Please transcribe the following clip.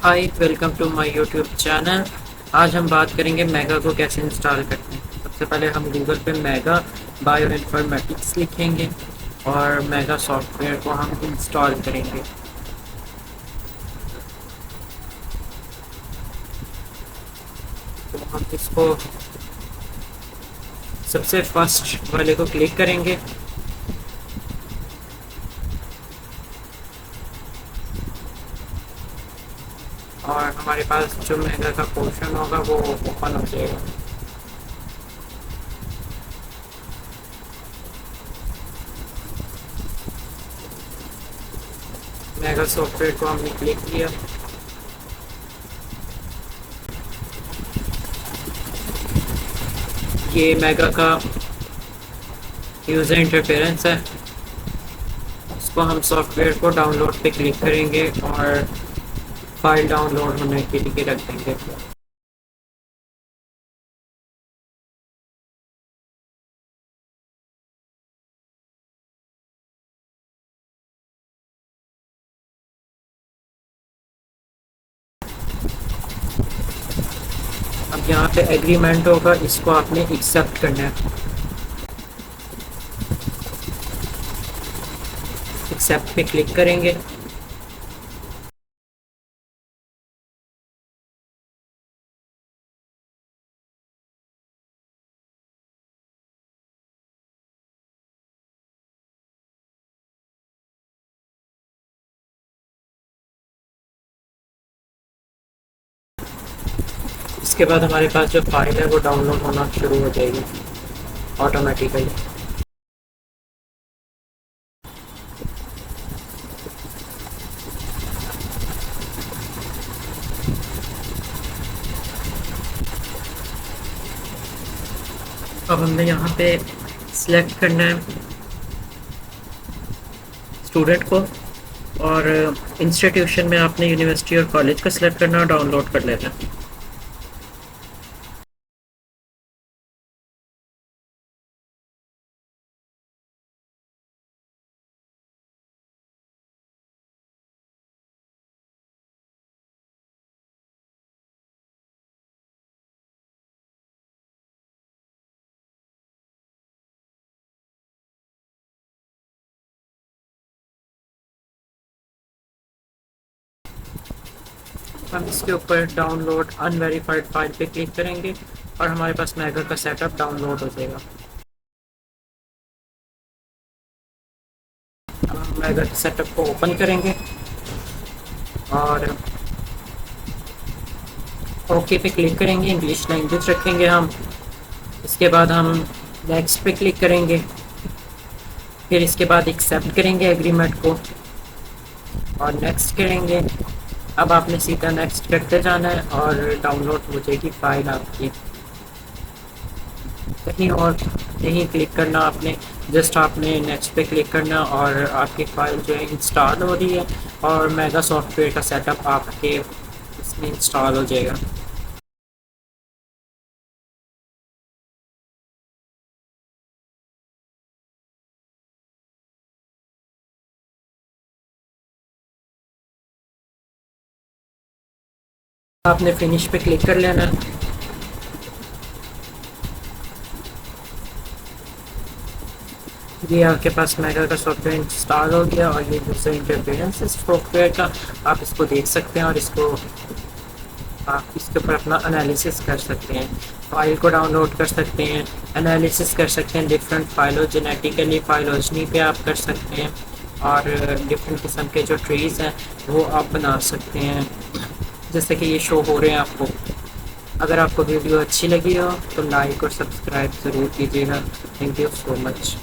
Hi, welcome to my YouTube channel. आज हम बात करेंगे मेगा को कैसे इंस्टॉल करते हैं। सबसे पहले हम गूगल पे मेगा बायो इन्फॉर्मेटिक्स लिखेंगे और मेगा सॉफ्टवेयर को हम इंस्टॉल करेंगे। तो हम इसको सबसे फर्स्ट वाले को क्लिक करेंगे और हमारे पास जो मेगा का पोर्शन होगा वो ओपन हो जाएगा। मेगा सॉफ्टवेयर को हमने क्लिक किया। ये मेगा का यूज़र इंटरफेरेंस है। इसको हम सॉफ्टवेयर को डाउनलोड पे क्लिक करेंगे और फाइल डाउनलोड होने के लिए रख देंगे। अब यहाँ पे एग्रीमेंट होगा, इसको आपने एक्सेप्ट करना है। एक्सेप्ट पे क्लिक करेंगे। इसके बाद हमारे पास जो फाइल है वो डाउनलोड होना शुरू हो जाएगी ऑटोमेटिकली। अब हमने यहाँ पे सिलेक्ट करना है स्टूडेंट को और इंस्टीट्यूशन में आपने यूनिवर्सिटी और कॉलेज का सिलेक्ट करना और डाउनलोड कर लेना है। हम इसके ऊपर डाउनलोड अनवेरीफाइड फाइल पे क्लिक करेंगे और हमारे पास मेगा का सेटअप डाउनलोड हो जाएगा। अब हम मेगा के सेटअप को ओपन करेंगे और ओके पे क्लिक करेंगे। इंग्लिश लैंग्वेज रखेंगे हम। इसके बाद हम नेक्स्ट पे क्लिक करेंगे। फिर इसके बाद एक्सेप्ट करेंगे एग्रीमेंट को और नेक्स्ट करेंगे। अब आपने सीधा नेक्स्ट करते जाना है और डाउनलोड हो जाएगी फाइल आपकी। कहीं और नहीं क्लिक करना आपने, जस्ट आपने नेक्स्ट पे क्लिक करना और आपकी फ़ाइल जो है इंस्टॉल हो रही है और मेगा सॉफ्टवेयर का सेटअप आपके इसमें इंस्टॉल हो जाएगा। आपने फिनिश पे क्लिक कर लेना। ये आपके पास मेगा का सॉफ्टवेयर इंस्टॉल हो गया और ये यूज़र इंटरफेरेंस इस सॉफ्टवेयर का आप इसको देख सकते हैं और इसको आप इसके ऊपर अपना एनालिसिस कर सकते हैं। फाइल को डाउनलोड कर सकते हैं, एनालिसिस कर सकते हैं, डिफरेंट फाइलोजेनेटिकली फाइलोजनी पे आप कर सकते हैं और डिफरेंट किस्म के जो ट्रीज़ हैं वो आप बना सकते हैं जैसे कि ये शो हो रहे हैं आपको। अगर आपको वीडियो अच्छी लगी हो तो लाइक और सब्सक्राइब ज़रूर कीजिएगा। Thank you so much.